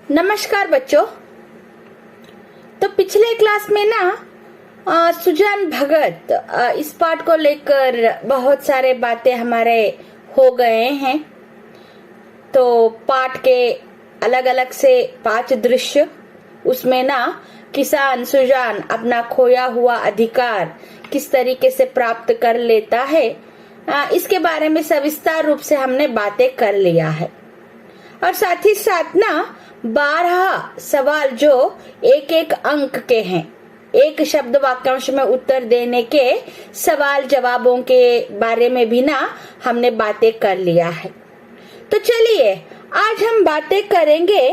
नमस्कार बच्चों। तो पिछले क्लास में ना सुजान भगत इस पाठ को लेकर बहुत सारे बातें हमारे हो गए हैं। तो पाठ के अलग अलग से 5 दृश्य, उसमें ना किसान सुजान अपना खोया हुआ अधिकार किस तरीके से प्राप्त कर लेता है, इसके बारे में सविस्तार रूप से हमने बातें कर लिया है। और साथ ही साथ ना 12 सवाल जो एक एक अंक के हैं, एक शब्द वाक्यांश में उत्तर देने के सवाल जवाबों के बारे में भी ना हमने बातें कर लिया है। तो चलिए आज हम बातें करेंगे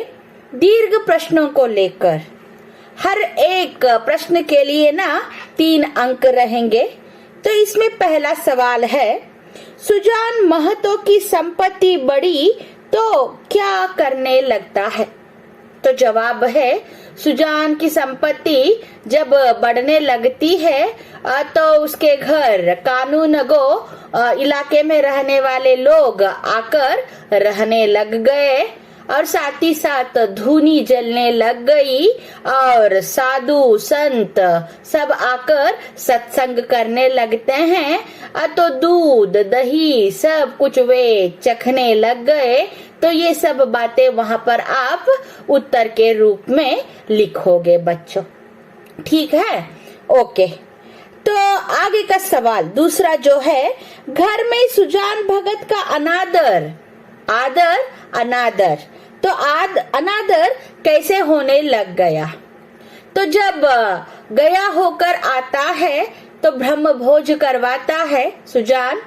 दीर्घ प्रश्नों को लेकर। हर एक प्रश्न के लिए ना 3 अंक रहेंगे। तो इसमें पहला सवाल है, सुजान महतो की संपत्ति बढ़ी तो क्या करने लगता है? तो जवाब है, सुजान की संपत्ति जब बढ़ने लगती है तो उसके घर कानून गो इलाके में रहने वाले लोग आकर रहने लग गए और साथ ही साथ धूनी जलने लग गई और साधु संत सब आकर सत्संग करने लगते हैं। तो दूध दही सब कुछ वे चखने लग गए। तो ये सब बातें वहां पर आप उत्तर के रूप में लिखोगे बच्चों, ठीक है? ओके। तो आगे का सवाल दूसरा जो है, घर में सुजान भगत का अनादर आदर अनादर, तो अनादर कैसे होने लग गया? तो जब गया होकर आता है तो ब्रह्म भोज करवाता है सुजान,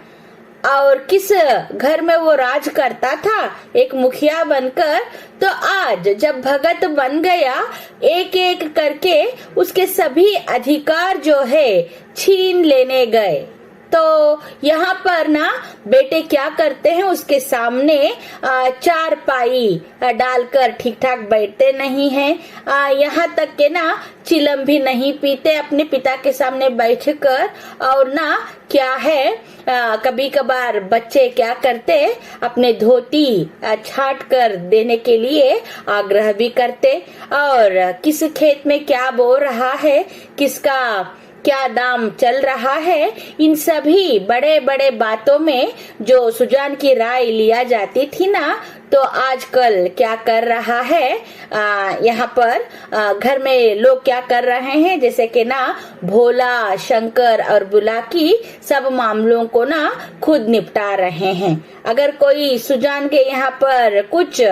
और किस घर में वो राज करता था, एक मुखिया बनकर। तो आज जब भगत बन गया, एक एक करके उसके सभी अधिकार जो है छीन लेने गए। तो यहाँ पर ना बेटे क्या करते हैं, उसके सामने 4 पाई डालकर ठीक ठाक बैठते नहीं हैं। यहाँ तक के ना चिलम भी नहीं पीते अपने पिता के सामने बैठकर। और ना क्या है, कभी कभार बच्चे क्या करते, अपने धोती छाट कर देने के लिए आग्रह भी करते। और किस खेत में क्या बो रहा है, किसका क्या दाम चल रहा है, इन सभी बड़े बड़े बातों में जो सुजान की राय लिया जाती थी ना, तो आजकल क्या कर रहा है, यहाँ पर घर में लोग क्या कर रहे हैं, जैसे कि ना भोला शंकर और बुलाकी सब मामलों को ना खुद निपटा रहे हैं। अगर कोई सुजान के यहाँ पर कुछ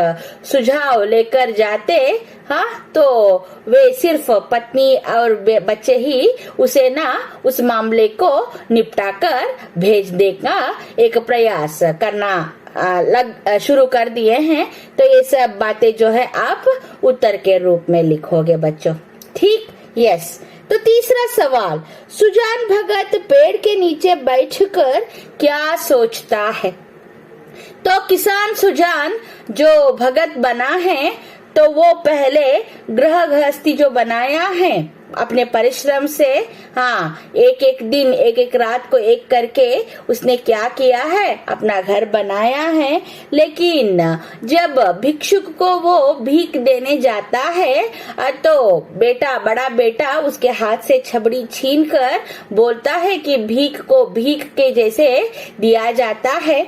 सुझाव लेकर जाते, हाँ, तो वे सिर्फ पत्नी और बच्चे ही उसे ना उस मामले को निपटाकर भेज देगा एक प्रयास करना शुरू कर दिए हैं। तो ये सब बातें जो है आप उत्तर के रूप में लिखोगे बच्चों, ठीक? यस। तो तीसरा सवाल, सुजान भगत पेड़ के नीचे बैठकर क्या सोचता है? तो किसान सुजान जो भगत बना है, तो वो पहले गृह गृहस्थी जो बनाया है अपने परिश्रम से, हाँ, एक एक दिन एक एक रात को एक करके उसने क्या किया है, अपना घर बनाया है। लेकिन जब भिक्षुक को वो भीख देने जाता है तो बेटा, बड़ा बेटा उसके हाथ से छबड़ी छीनकर बोलता है कि भीख को भीख के जैसे दिया जाता है।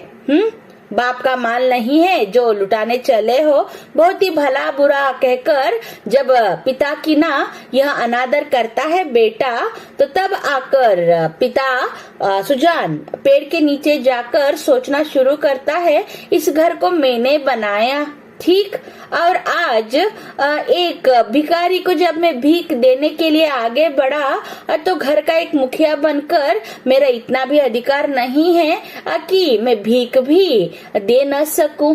बाप का माल नहीं है जो लुटाने चले हो, बहुत ही भला बुरा कहकर जब पिता की ना यह अनादर करता है बेटा, तो तब आकर पिता सुजान पेड़ के नीचे जाकर सोचना शुरू करता है, इस घर को मैंने बनाया, ठीक? और आज एक भिखारी को जब मैं भीख देने के लिए आगे बढ़ा तो घर का एक मुखिया बनकर मेरा इतना भी अधिकार नहीं है कि मैं भीख भी दे न सकूं।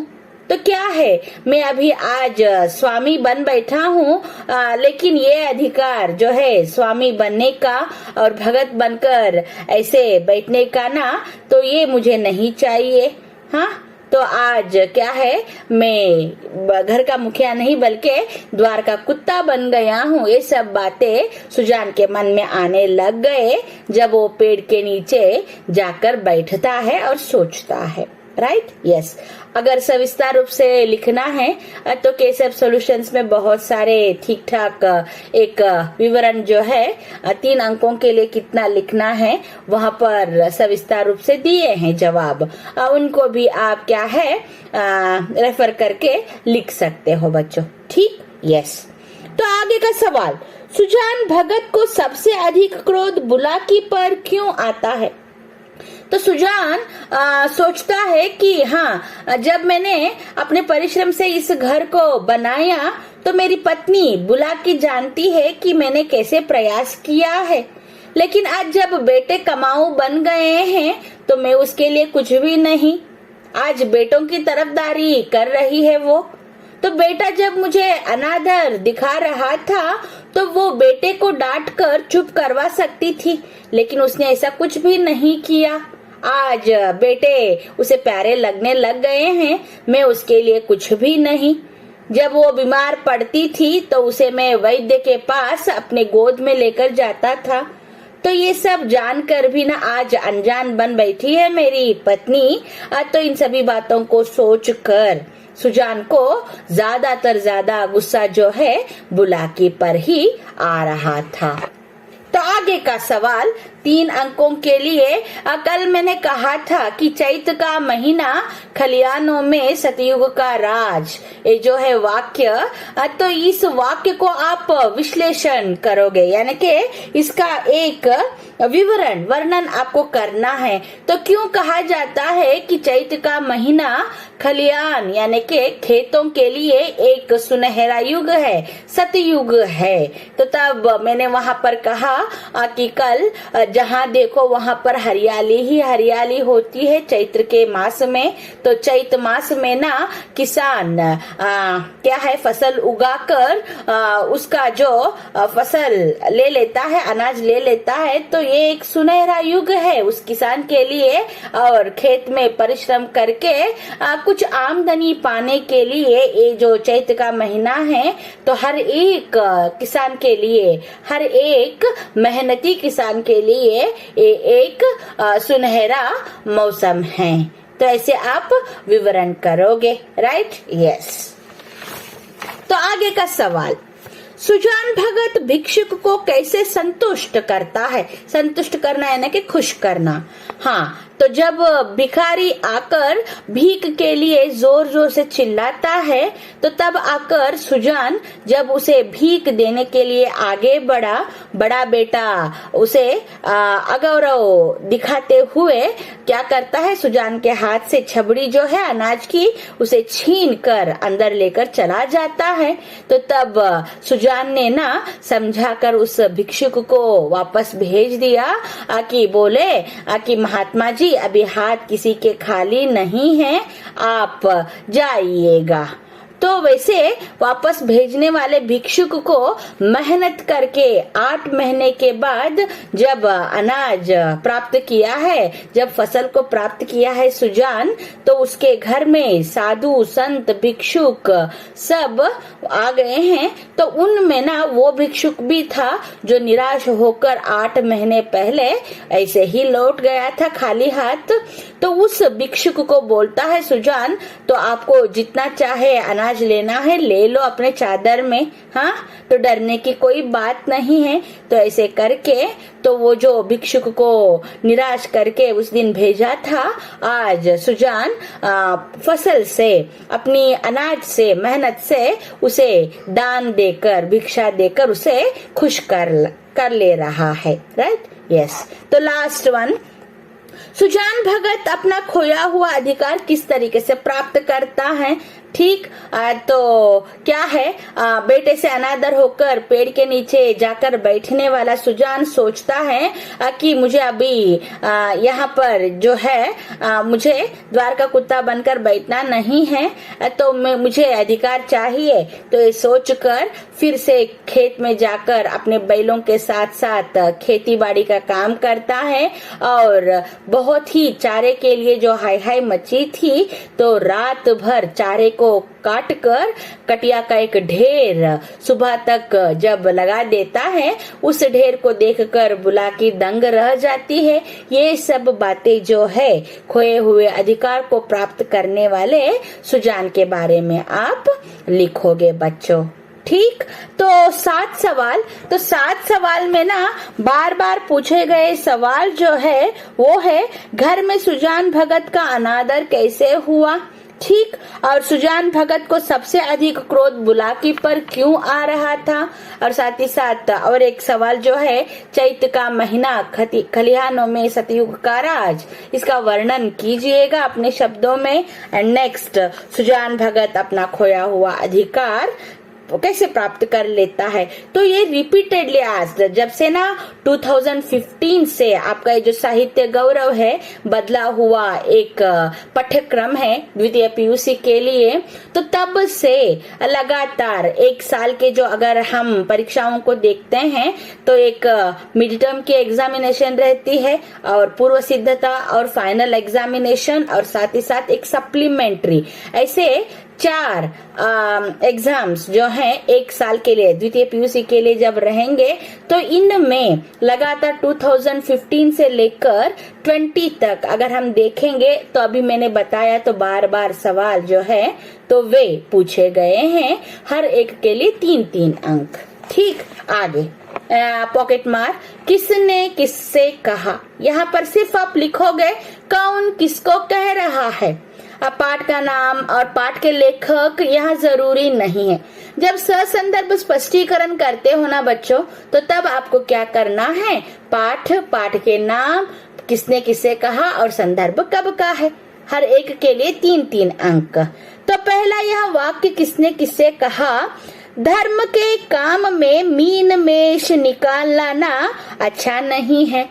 तो क्या है, मैं अभी आज स्वामी बन बैठा हूँ, लेकिन ये अधिकार जो है स्वामी बनने का और भगत बनकर ऐसे बैठने का ना, तो ये मुझे नहीं चाहिए। हाँ, तो आज क्या है, मैं घर का मुखिया नहीं बल्कि द्वार का कुत्ता बन गया हूँ। ये सब बातें सुजान के मन में आने लग गए जब वो पेड़ के नीचे जाकर बैठता है और सोचता है। राइट? यस। अगर सविस्तार रूप से लिखना है तो केसर सॉल्यूशंस में बहुत सारे ठीक ठाक एक विवरण जो है 3 अंकों के लिए कितना लिखना है वहां पर सविस्तार रूप से दिए हैं जवाब। उनको भी आप क्या है रेफर करके लिख सकते हो बच्चों। ठीक, यस। तो आगे का सवाल, सुजान भगत को सबसे अधिक क्रोध बुलाकी पर क्यों आता है? तो सुजान सोचता है कि हाँ, जब मैंने अपने परिश्रम से इस घर को बनाया तो मेरी पत्नी बुलाकी जानती है कि मैंने कैसे प्रयास किया है, लेकिन आज जब बेटे कमाऊ बन गए हैं तो मैं उसके लिए कुछ भी नहीं। आज बेटों की तरफदारी कर रही है वो। तो बेटा जब मुझे अनादर दिखा रहा था तो वो बेटे को डांट कर चुप करवा सकती थी, लेकिन उसने ऐसा कुछ भी नहीं किया। आज बेटे उसे प्यारे लगने लग गए हैं, मैं उसके लिए कुछ भी नहीं। जब वो बीमार पड़ती थी तो उसे मैं वैद्य के पास अपने गोद में लेकर जाता था। तो ये सब जानकर भी ना आज अनजान बन बैठी है मेरी पत्नी। तो इन सभी बातों को सोच कर सुजान को ज्यादा गुस्सा जो है बुलाकी पर ही आ रहा था। तो आगे का सवाल 3 अंकों के लिए, कल मैंने कहा था कि चैत का महीना खलियानों में सतयुग का राज, ये जो है वाक्य, तो इस वाक्य को आप विश्लेषण करोगे, यानी कि इसका एक वर्णन आपको करना है। तो क्यों कहा जाता है कि चैत का महीना खलियान यानी कि खेतों के लिए एक सुनहरा युग है, सतयुग है? तो तब मैंने वहां पर कहा कि कल जहाँ देखो वहां पर हरियाली ही हरियाली होती है चैत्र के मास में। तो चैत मास में ना किसान क्या है फसल उगाकर उसका जो फसल ले लेता है, अनाज ले लेता है। तो ये एक सुनहरा युग है उस किसान के लिए, और खेत में परिश्रम करके कुछ आमदनी पाने के लिए ये जो चैत का महीना है तो हर एक किसान के लिए, हर एक मेहनती किसान के लिए ये एक सुनहरा मौसम है। तो ऐसे आप विवरण करोगे, राइट? यस। तो आगे का सवाल, सुजान भगत भिक्षुक को कैसे संतुष्ट करता है? संतुष्ट करना यानी कि खुश करना। हाँ, तो जब भिखारी आकर भीख के लिए जोर जोर से चिल्लाता है तो तब आकर सुजान जब उसे भीख देने के लिए आगे बढ़ा, बड़ा बेटा उसे अगौरव दिखाते हुए क्या करता है, सुजान के हाथ से छबड़ी जो है अनाज की उसे छीन कर अंदर लेकर चला जाता है। तो तब सुजान ने ना समझाकर उस भिक्षुक को वापस भेज दिया कि बोले कि महात्मा जी अभी हाथ किसी के खाली नहीं है, आप जाइएगा। तो वैसे वापस भेजने वाले भिक्षुक को मेहनत करके 8 महीने के बाद जब अनाज प्राप्त किया है, जब फसल को प्राप्त किया है सुजान, तो उसके घर में साधु संत भिक्षुक सब आ गए हैं। तो उनमें ना वो भिक्षुक भी था जो निराश होकर 8 महीने पहले ऐसे ही लौट गया था खाली हाथ। तो उस भिक्षुक को बोलता है सुजान, तो आपको जितना चाहे अनाज लेना है ले लो अपने चादर में, हाँ, तो डरने की कोई बात नहीं है। तो ऐसे करके तो वो जो भिक्षुक को निराश करके उस दिन भेजा था, आज सुजान फसल से, अपनी अनाज से, मेहनत से उसे दान देकर, भिक्षा देकर उसे खुश कर ले रहा है, राइट? यस। तो लास्ट वन, सुजान भगत अपना खोया हुआ अधिकार किस तरीके से प्राप्त करता है? ठीक, तो क्या है, बेटे से अनादर होकर पेड़ के नीचे जाकर बैठने वाला सुजान सोचता है कि मुझे अभी यहाँ पर जो है मुझे द्वार का कुत्ता बनकर बैठना नहीं है, तो मुझे अधिकार चाहिए। तो ये सोचकर फिर से खेत में जाकर अपने बैलों के साथ साथ खेती बाड़ी का काम करता है, और बहुत ही चारे के लिए जो हाय हाय मची थी, तो रात भर चारे को काट कर कटिया का एक ढेर सुबह तक जब लगा देता है, उस ढेर को देखकर बुलाकी दंग रह जाती है। ये सब बातें जो है खोए हुए अधिकार को प्राप्त करने वाले सुजान के बारे में आप लिखोगे बच्चों। ठीक, तो 7 सवाल, तो 7 सवाल में ना बार बार पूछे गए सवाल जो है वो है घर में सुजान भगत का अनादर कैसे हुआ। ठीक, और सुजान भगत को सबसे अधिक क्रोध बुलाकी पर क्यों आ रहा था। और साथ ही साथ और एक सवाल जो है चैत्र का महीना खलिहानों में सतयुग का राज, इसका वर्णन कीजिएगा अपने शब्दों में। एंड नेक्स्ट, सुजान भगत अपना खोया हुआ अधिकार वो कैसे प्राप्त कर लेता है। तो ये रिपीटेडली आज जब से ना 2015 से आपका ये जो साहित्य गौरव है बदला हुआ एक पाठ्यक्रम है द्वितीय पीयूसी के लिए, तो तब से लगातार एक साल के जो अगर हम परीक्षाओं को देखते हैं तो एक मिड टर्म की एग्जामिनेशन रहती है और पूर्व सिद्धता और फाइनल एग्जामिनेशन और साथ ही साथ एक सप्लीमेंट्री, ऐसे 4 एग्जाम्स जो हैं एक साल के लिए द्वितीय पीयूसी के लिए जब रहेंगे, तो इनमें लगातार 2015 से लेकर 20 तक अगर हम देखेंगे तो अभी मैंने बताया तो बार बार सवाल जो है तो वे पूछे गए हैं, हर एक के लिए 3-3 अंक। ठीक, आगे पॉकेट मार, किसने किससे कहा। यहाँ पर सिर्फ आप लिखोगे कौन किसको कह रहा है। अब पाठ का नाम और पाठ के लेखक यहाँ जरूरी नहीं है। जब ससंदर्भ स्पष्टीकरण करते हो ना बच्चों, तो तब आपको क्या करना है, पाठ के नाम, किसने किससे कहा और संदर्भ कब का है, हर एक के लिए 3-3 अंक। तो पहला यह वाक्य किसने किससे कहा, धर्म के काम में मीन मेष निकालना ना अच्छा नहीं है।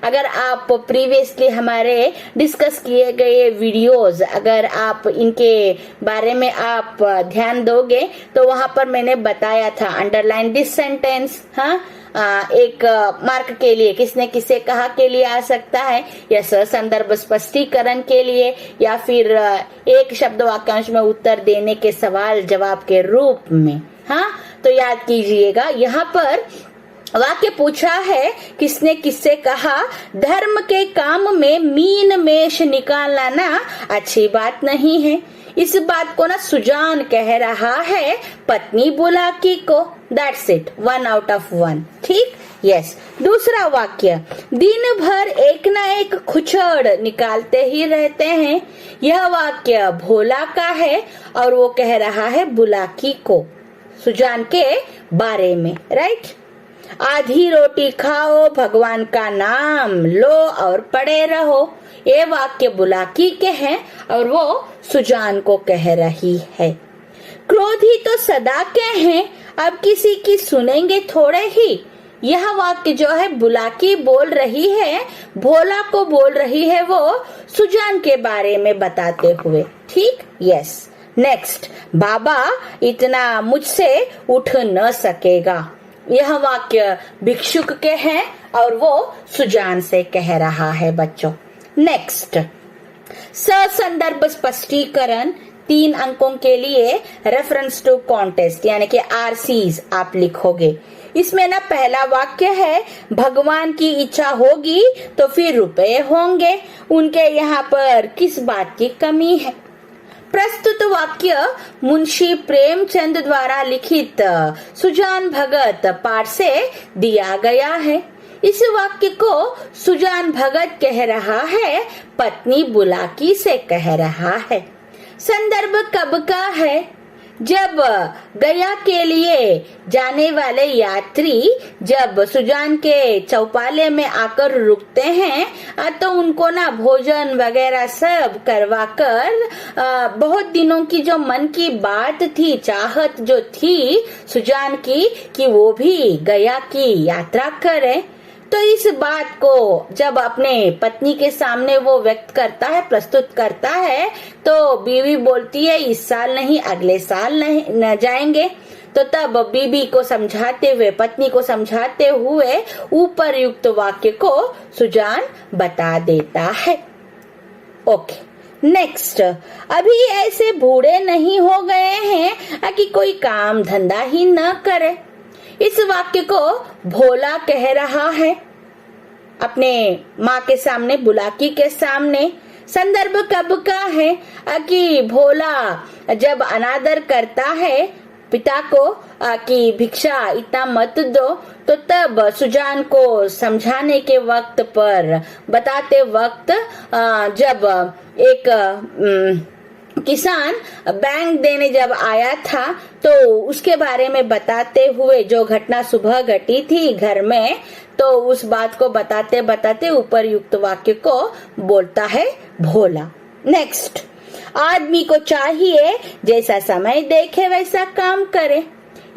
अगर आप प्रीवियसली हमारे डिस्कस किए गए वीडियोस अगर आप इनके बारे में आप ध्यान दोगे तो वहां पर मैंने बताया था अंडरलाइन दिस सेंटेंस, हाँ, एक मार्क के लिए किसने किसे कहा के लिए आ सकता है, या संदर्भ स्पष्टीकरण के लिए, या फिर एक शब्द वाक्यांश में उत्तर देने के सवाल जवाब के रूप में। हाँ, तो याद कीजिएगा यहाँ पर वाक्य पूछा है किसने किससे कहा, धर्म के काम में मीन मेष निकालना ना अच्छी बात नहीं है। इस बात को ना सुजान कह रहा है पत्नी बुलाकी को। That's it, 1 out of 1। ठीक, यस। दूसरा वाक्य, दिन भर एक ना एक खुचड़ निकालते ही रहते हैं। यह वाक्य भोला का है और वो कह रहा है बुलाकी को, सुजान के बारे में, राइट। आधी रोटी खाओ, भगवान का नाम लो और पड़े रहो, ये वाक्य बुलाकी के हैं और वो सुजान को कह रही है। क्रोधी तो सदा के हैं, अब किसी की सुनेंगे थोड़े ही। यह वाक्य जो है बुलाकी बोल रही है, भोला को बोल रही है, वो सुजान के बारे में बताते हुए। ठीक, यस। नेक्स्ट, बाबा इतना मुझसे उठ न सकेगा। यह वाक्य भिक्षुक के हैं और वो सुजान से कह रहा है बच्चों। नेक्स्ट, ससंदर्भ स्पष्टीकरण 3 अंकों के लिए रेफरेंस टू कॉन्टेस्ट यानी कि RCs आप लिखोगे। इसमें ना पहला वाक्य है भगवान की इच्छा होगी तो फिर रुपए होंगे, उनके यहाँ पर किस बात की कमी है। प्रस्तुत वाक्य मुंशी प्रेमचंद द्वारा लिखित सुजान भगत पाठ से दिया गया है। इस वाक्य को सुजान भगत कह रहा है, पत्नी बुलाकी से कह रहा है। संदर्भ कब का है, जब गया के लिए जाने वाले यात्री जब सुजान के चौपाले में आकर रुकते हैं तो उनको ना भोजन वगैरह सब करवाकर बहुत दिनों की जो मन की बात थी, चाहत जो थी सुजान की कि वो भी गया की यात्रा करे, तो इस बात को जब अपने पत्नी के सामने वो व्यक्त करता है, प्रस्तुत करता है, तो बीवी बोलती है इस साल नहीं अगले साल नहीं न जाएंगे। तो तब बीबी को समझाते हुए, पत्नी को समझाते हुए उपर्युक्त वाक्य को सुजान बता देता है। ओके, नेक्स्ट, अभी ऐसे बूढ़े नहीं हो गए हैं कि कोई काम धंधा ही न करे। इस वाक्य को भोला कह रहा है अपने माँ के सामने, बुलाकी के सामने। संदर्भ कब का है कि भोला जब अनादर करता है पिता को कि भिक्षा इतना मत दो, तो तब सुजान को समझाने के वक्त पर, बताते वक्त, जब एक किसान बैंक देने जब आया था तो उसके बारे में बताते हुए जो घटना सुबह घटी थी घर में, तो उस बात को बताते बताते उपरयुक्त वाक्य को बोलता है भोला। नेक्स्ट, आदमी को चाहिए जैसा समय देखे वैसा काम करे।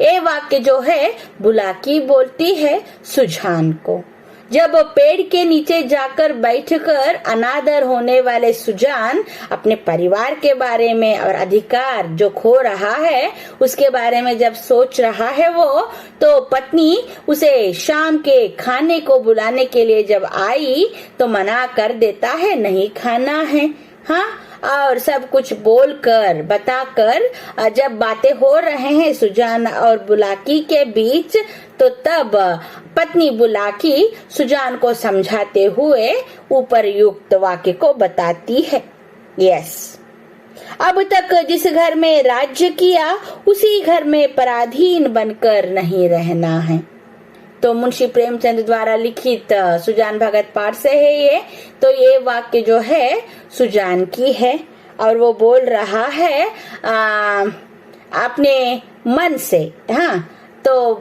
ये वाक्य जो है बुलाकी बोलती है सुजान को। जब पेड़ के नीचे जाकर बैठकर अनादर होने वाले सुजान अपने परिवार के बारे में और अधिकार जो खो रहा है उसके बारे में जब सोच रहा है वो, तो पत्नी उसे शाम के खाने को बुलाने के लिए जब आई तो मना कर देता है, नहीं खाना है, हाँ, और सब कुछ बोलकर बताकर जब बातें हो रहे हैं सुजान और बुलाकी के बीच, तो तब पत्नी बुलाकी सुजान को समझाते हुए उपरयुक्त वाक्य को बताती है। यस, अब तक जिस घर में राज्य किया उसी घर में पराधीन बनकर नहीं रहना है। तो मुंशी प्रेमचंद द्वारा लिखित सुजान भगत पाठ से है ये। तो ये वाक्य जो है सुजान की है और वो बोल रहा है अपने मन से, हाँ, तो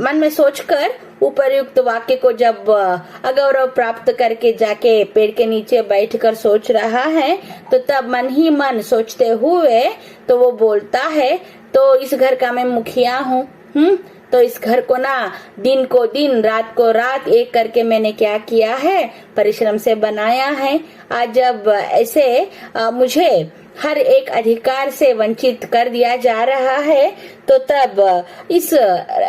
मन में सोचकर उपरयुक्त वाक्य को जब अगौरव प्राप्त करके जाके पेड़ के नीचे बैठकर सोच रहा है, तो तब मन ही मन सोचते हुए तो वो बोलता है, तो इस घर का मैं मुखिया हूँ, तो इस घर को ना दिन को दिन रात को रात एक करके मैंने क्या किया है, परिश्रम से बनाया है। आज जब ऐसे मुझे हर एक अधिकार से वंचित कर दिया जा रहा है, तो तब इस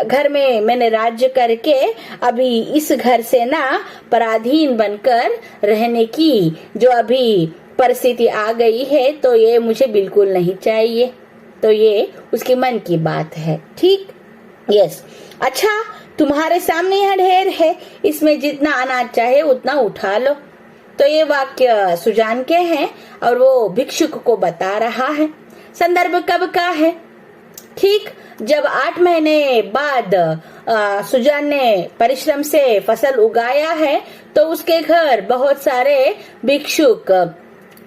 घर में मैंने राज्य करके अभी इस घर से ना पराधीन बनकर रहने की जो अभी परिस्थिति आ गई है, तो ये मुझे बिल्कुल नहीं चाहिए। तो ये उसके मन की बात है, ठीक। यस, अच्छा, तुम्हारे सामने यह ढेर है, इसमें जितना अनाज चाहे उतना उठा लो। तो ये वाक्य सुजान के हैं और वो भिक्षुक को बता रहा है। संदर्भ कब का है? ठीक जब 8 महीने बाद सुजान ने परिश्रम से फसल उगाया है, तो उसके घर बहुत सारे भिक्षुक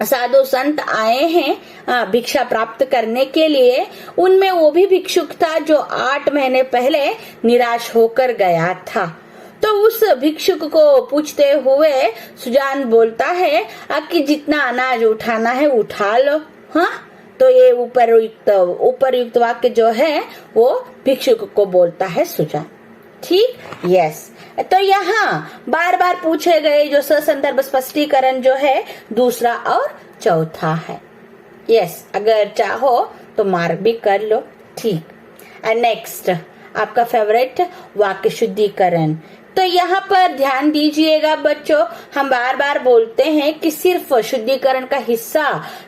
साधु संत आए हैं भिक्षा प्राप्त करने के लिए। उनमें वो भी भिक्षुक था जो 8 महीने पहले निराश होकर गया था। तो उस भिक्षुक को पूछते हुए सुजान बोलता है कि जितना अनाज उठाना है उठा लो, हाँ। तो ये उपरयुक्त वाक्य जो है वो भिक्षुक को बोलता है सुजान, ठीक। यस, तो यहाँ बार बार पूछे गए जो ससंदर्भ स्पष्टीकरण जो है दूसरा और चौथा है। यस, अगर चाहो तो मार्क भी कर लो, ठीक। नेक्स्ट, आपका फेवरेट वाक्य शुद्धिकरण। तो यहाँ पर ध्यान दीजिएगा बच्चों, हम बार बार बोलते हैं कि सिर्फ शुद्धिकरण का हिस्सा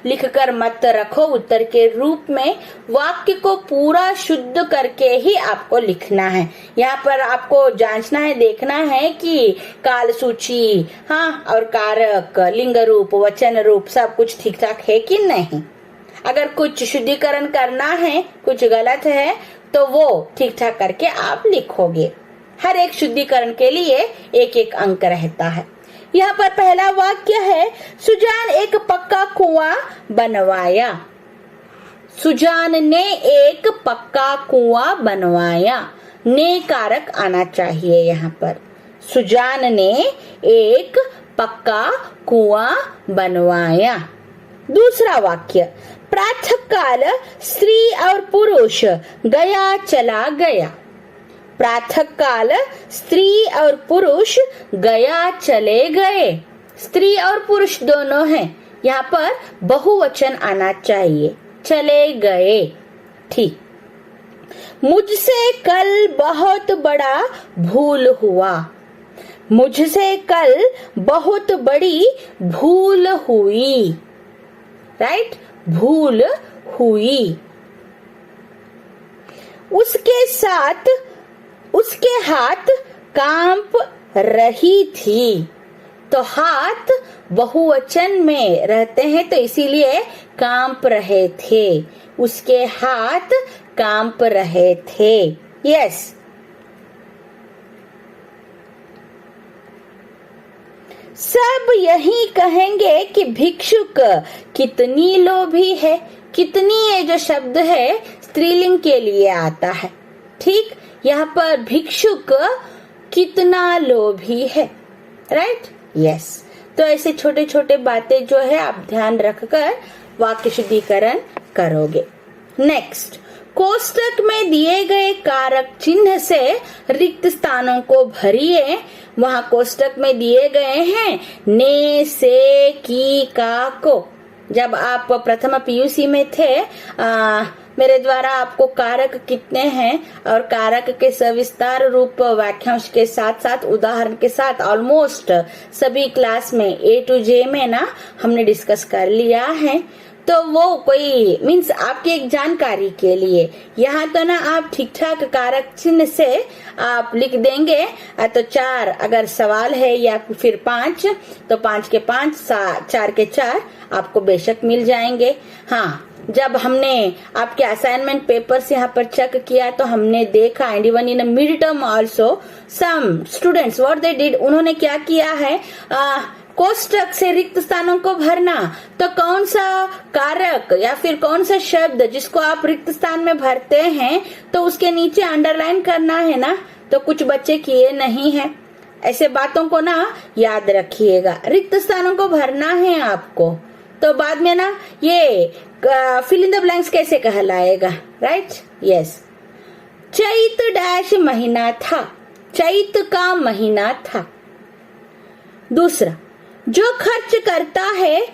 लिखकर मत रखो उत्तर के रूप में, वाक्य को पूरा शुद्ध करके ही आपको लिखना है। यहाँ पर आपको जांचना है, देखना है कि काल सूची, हाँ, और कारक, लिंग रूप, वचन रूप सब कुछ ठीक ठाक है कि नहीं। अगर कुछ शुद्धिकरण करना है, कुछ गलत है, तो वो ठीक ठाक करके आप लिखोगे। हर एक शुद्धिकरण के लिए एक एक अंक रहता है। यहाँ पर पहला वाक्य है, सुजान एक पक्का कुआं बनवाया। सुजान ने एक पक्का कुआं बनवाया, ने कारक आना चाहिए यहाँ पर। सुजान ने एक पक्का कुआं बनवाया। दूसरा वाक्य, प्रातः काल स्त्री और पुरुष गया चला गया। प्रातः काल स्त्री और पुरुष गया चले गए। स्त्री और पुरुष दोनों हैं, यहाँ पर बहुवचन आना चाहिए, चले गए, ठीक। मुझसे कल बहुत बड़ा भूल हुआ। मुझसे कल बहुत बड़ी भूल हुई। राइट, भूल हुई। उसके साथ उसके हाथ कांप रही थी। तो हाथ बहुवचन में रहते हैं तो इसीलिए कांप रहे थे। उसके हाथ कांप रहे थे। यस। सब यही कहेंगे कि भिक्षुक कितनी लोभी है। कितनी ये जो शब्द है स्त्रीलिंग के लिए आता है। ठीक, यहाँ पर भिक्षुक कितना लोभी है। Right, yes. तो ऐसे छोटे छोटे बातें जो है आप ध्यान रखकर वाक्य शुद्धिकरण करोगे। नेक्स्ट, कोष्टक में दिए गए कारक चिन्ह से रिक्त स्थानों को भरिए। वहां कोष्टक में दिए गए हैं ने, से, की, का, को। जब आप प्रथम पीयूसी में थे मेरे द्वारा आपको कारक कितने हैं और कारक के सविस्तार रूप वाक्यांश के साथ साथ उदाहरण के साथ ऑलमोस्ट सभी क्लास में A to J में ना हमने डिस्कस कर लिया है। तो वो कोई मीन्स आपकी एक जानकारी के लिए यहाँ तो ना आप ठीक ठाक कारक चिन्ह से आप लिख देंगे। तो 4 अगर सवाल है या फिर 5 तो 5 के 5, 4 के 4 आपको बेशक मिल जाएंगे। हाँ, जब हमने आपके असाइनमेंट पेपर्स यहाँ पर चेक किया तो हमने देखा and even in mid term also some students what they did, उन्होंने क्या किया है कोष्टक से रिक्त स्थानों को भरना। तो कौन सा कारक या फिर कौन सा शब्द जिसको आप रिक्त स्थान में भरते हैं तो उसके नीचे अंडरलाइन करना है ना। तो कुछ बच्चे किए नहीं है। ऐसे बातों को ना याद रखिएगा। रिक्त स्थानों को भरना है आपको तो बाद में ना ये फिल इन द ब्लैंक्स कैसे कहलाएगा। Right, yes. चैत डैश महीना था। चैत का महीना था। दूसरा, जो खर्च करता है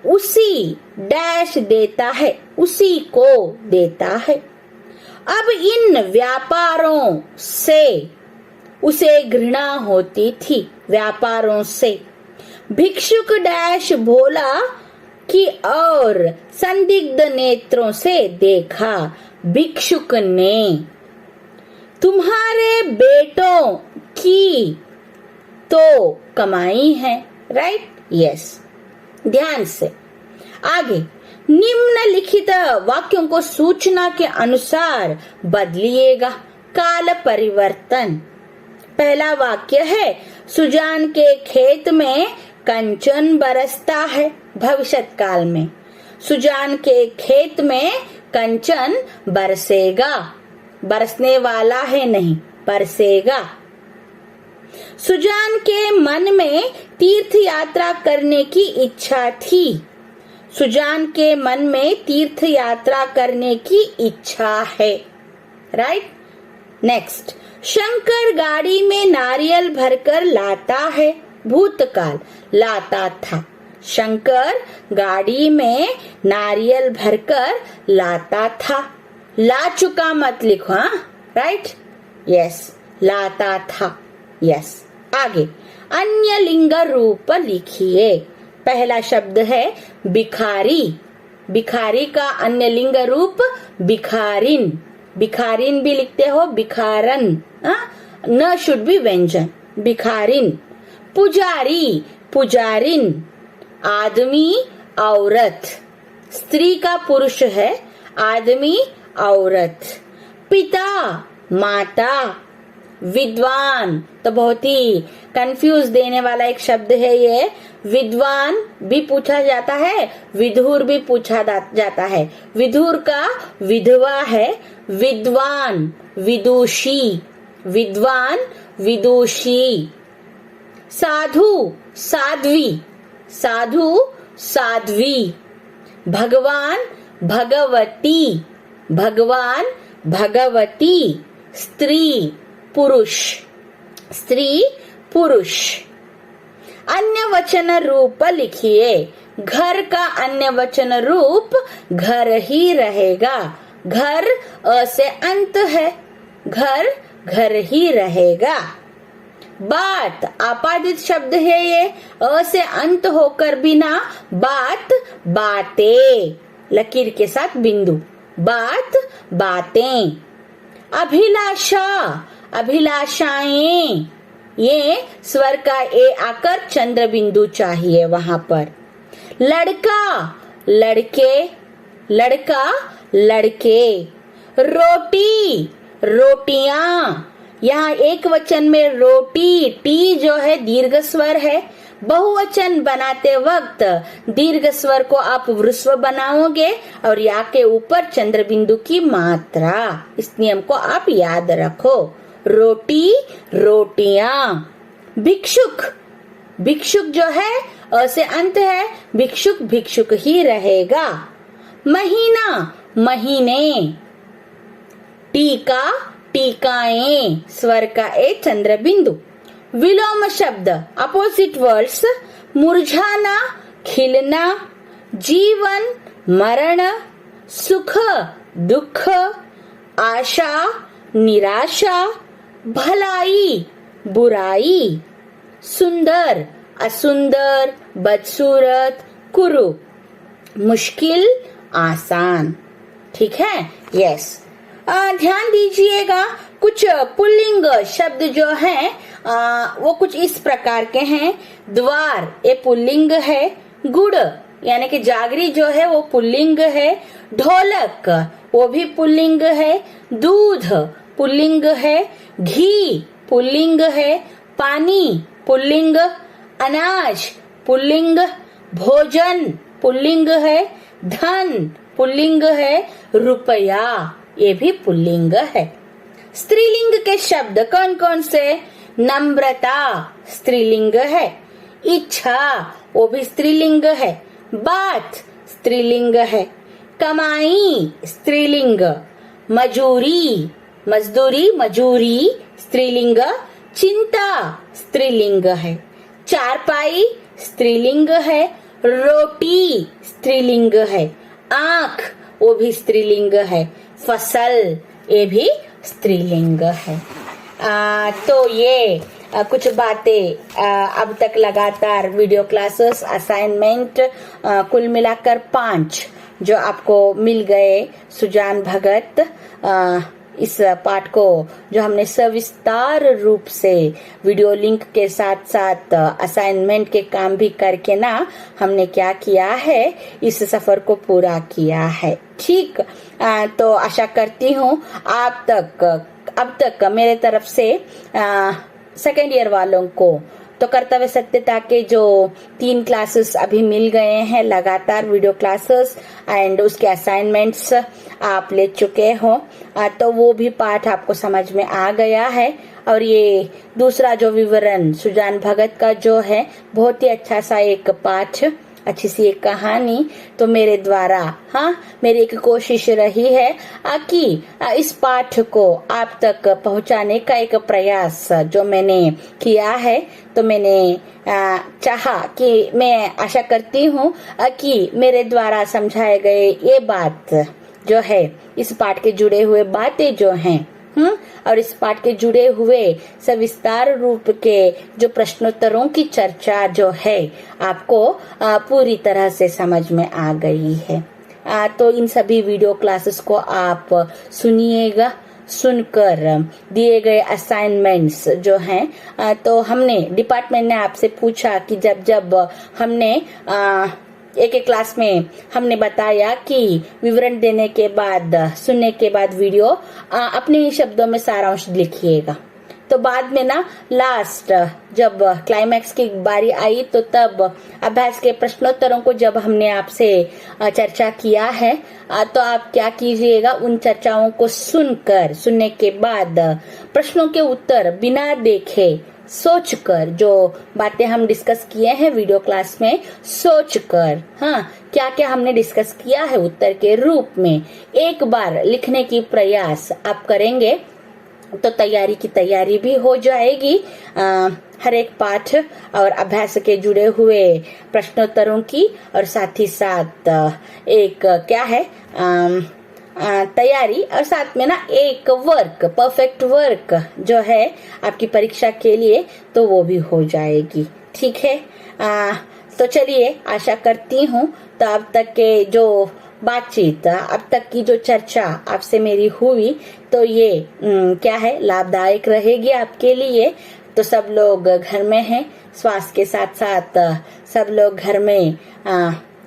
उसी डैश देता है, उसी को देता है। अब इन व्यापारों से उसे घृणा होती थी। व्यापारों से भिक्षुक डैश बोला कि और संदिग्ध नेत्रों से देखा। भिक्षुक ने तुम्हारे बेटों की तो कमाई है। Right, yes. ध्यान से आगे निम्नलिखित वाक्यों को सूचना के अनुसार बदलिएगा। काल परिवर्तन। पहला वाक्य है सुजान के खेत में कंचन बरसता है। भविष्यत काल में सुजान के खेत में कंचन बरसेगा। बरसने वाला है नहीं, बरसेगा। सुजान के मन में तीर्थ यात्रा करने की इच्छा थी। सुजान के मन में तीर्थ यात्रा करने की इच्छा है। राइट, नेक्स्ट, शंकर गाड़ी में नारियल भरकर लाता है। भूतकाल, लाता था। शंकर गाड़ी में नारियल भरकर लाता था। ला चुका मत लिखो। हाँ, राइट, यस, लाता था। यस। आगे अन्य लिंग रूप लिखिए। पहला शब्द है भिखारी। भिखारी का अन्य लिंग रूप भिखारिन। भिखारिन भी लिखते हो, भिखारन न शुड बी व्यंजन। भिखारिन। पुजारी, पुजारिन। आदमी, औरत। स्त्री का पुरुष है, आदमी, औरत। पिता, माता। विद्वान तो बहुत ही कंफ्यूज देने वाला एक शब्द है ये। विद्वान भी पूछा जाता है, विधुर भी पूछा जाता है। विधुर का विधवा है। विद्वान, विदुषी। विद्वान, विदुषी। साधु, साध्वी। साधु, साध्वी। भगवान, भगवती। भगवान, भगवती। स्त्री, पुरुष। स्त्री, पुरुष। अन्य वचन रूप लिखिए। घर का अन्य वचन रूप घर ही रहेगा। घर अ से अंत है, घर घर ही रहेगा। बात आपादित शब्द है ये, अ से अंत होकर बिना बात बातें, लकीर के साथ बिंदु, बात बातें। अभिलाषा अभिलाषाएं, ये स्वर का ए आकर चंद्र बिंदु चाहिए वहां पर। लड़का लड़के, लड़का लड़के। रोटी रोटियां, यहाँ एक वचन में रोटी, टी जो है दीर्घ स्वर है। बहुवचन बनाते वक्त दीर्घ स्वर को आप वृस्व बनाओगे और या के ऊपर चंद्र बिंदु की मात्रा, इस नियम को आप याद रखो। रोटी रोटियां। भिक्षुक भिक्षुक जो है अ से अंत है, भिक्षुक भिक्षुक ही रहेगा। महीना महीने। टीका टीकाएं, स्वर का ए चंद्र बिंदु। विलोम शब्द अपोजिट वर्ड्स, मुरझाना खिलना, जीवन मरण, सुख दुख, आशा निराशा, भलाई बुराई, सुंदर असुंदर, बदसूरत कुरूप, मुश्किल आसान। ठीक है, यस। ध्यान दीजिएगा, कुछ पुल्लिंग शब्द जो हैं वो कुछ इस प्रकार के हैं। द्वार ये पुल्लिंग है, गुड़ यानी कि जागरी जो है वो पुल्लिंग है, ढोलक वो भी पुल्लिंग है, दूध पुल्लिंग है, घी पुल्लिंग है, पानी पुल्लिंग, अनाज पुल्लिंग, भोजन पुल्लिंग है, धन पुल्लिंग है, रुपया ये भी पुल्लिंग है। स्त्रीलिंग के शब्द कौन कौन से? नम्रता स्त्रीलिंग है, इच्छा वो भी स्त्रीलिंग है, बात स्त्रीलिंग है, कमाई स्त्रीलिंग, मजूरी मजदूरी मजूरी स्त्रीलिंग, चिंता स्त्रीलिंग है, चारपाई स्त्रीलिंग है, रोटी स्त्रीलिंग है, आंख वो भी स्त्रीलिंग है, फसल ये भी स्त्रीलिंग है। तो ये कुछ बातें अब तक लगातार वीडियो क्लासेस असाइनमेंट कुल मिलाकर 5 जो आपको मिल गए सुजान भगत, इस पाठ को जो हमने सविस्तार रूप से वीडियो लिंक के साथ साथ असाइनमेंट के काम भी करके ना हमने क्या किया है, इस सफर को पूरा किया है। ठीक, तो आशा करती हूँ आप तक अब तक मेरे तरफ से सेकेंड ईयर वालों को तो कर्तव्य सत्यता के जो 3 क्लासेस अभी मिल गए हैं, लगातार वीडियो क्लासेस एंड उसके असाइनमेंट्स आप ले चुके हो, तो वो भी पाठ आपको समझ में आ गया है। और ये दूसरा जो विवरण सुजान भगत का जो है, बहुत ही अच्छा सा एक पाठ, अच्छी सी एक कहानी, तो मेरे द्वारा मेरी एक कोशिश रही है कि इस पाठ को आप तक पहुंचाने का एक प्रयास जो मैंने किया है। तो मैंने चाहा कि मैं आशा करती हूँ कि मेरे द्वारा समझाए गए ये बात जो है, इस पाठ के जुड़े हुए बातें जो हैं और इस पाठ के जुड़े हुए सविस्तार रूप के जो प्रश्नोत्तरों की चर्चा जो है, आपको पूरी तरह से समझ में आ गई है। तो इन सभी वीडियो क्लासेस को आप सुनिएगा, सुनकर दिए गए असाइनमेंट्स जो हैं, तो हमने डिपार्टमेंट ने आपसे पूछा कि जब हमने एक क्लास में हमने बताया कि विवरण देने के बाद, सुनने के बाद वीडियो अपने ही शब्दों में सारांश लिखिएगा। तो बाद में ना लास्ट जब क्लाइमैक्स की बारी आई, तो तब अभ्यास के प्रश्नोत्तरों को जब हमने आपसे चर्चा किया है, तो आप क्या कीजिएगा, उन चर्चाओं को सुनने के बाद प्रश्नों के उत्तर बिना देखे सोचकर, जो बातें हम डिस्कस किए हैं वीडियो क्लास में, सोचकर क्या क्या हमने डिस्कस किया है उत्तर के रूप में एक बार लिखने की प्रयास आप करेंगे, तो तैयारी की तैयारी भी हो जाएगी। हर एक पाठ और अभ्यास के जुड़े हुए प्रश्नोत्तरों की, और साथ ही साथ एक क्या है तैयारी और साथ में ना एक वर्क, परफेक्ट वर्क जो है आपकी परीक्षा के लिए, तो वो भी हो जाएगी। ठीक है। तो चलिए, आशा करती हूँ तो अब तक के जो बातचीत, अब तक की जो चर्चा आपसे मेरी हुई, तो ये क्या है, लाभदायक रहेगी आपके लिए। तो सब लोग घर में हैं, स्वास्थ्य के साथ साथ सब लोग घर में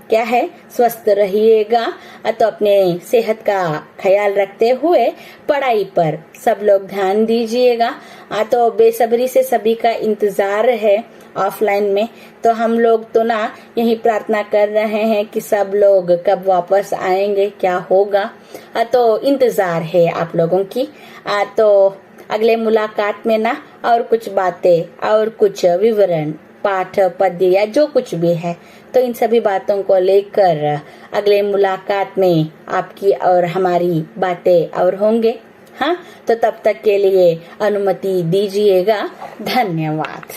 क्या है, स्वस्थ रहिएगा। तो अपने सेहत का ख्याल रखते हुए पढ़ाई पर सब लोग ध्यान दीजिएगा। तो बेसब्री से सभी का इंतजार है ऑफलाइन में। तो हम लोग तो ना यही प्रार्थना कर रहे हैं कि सब लोग कब वापस आएंगे, क्या होगा। तो इंतजार है आप लोगों की। तो अगले मुलाकात में ना और कुछ बातें और कुछ विवरण, पाठ, पद्य या जो कुछ भी है, तो इन सभी बातों को लेकर अगले मुलाकात में आपकी और हमारी बातें और होंगे। हाँ, तो तब तक के लिए अनुमति दीजिएगा। धन्यवाद।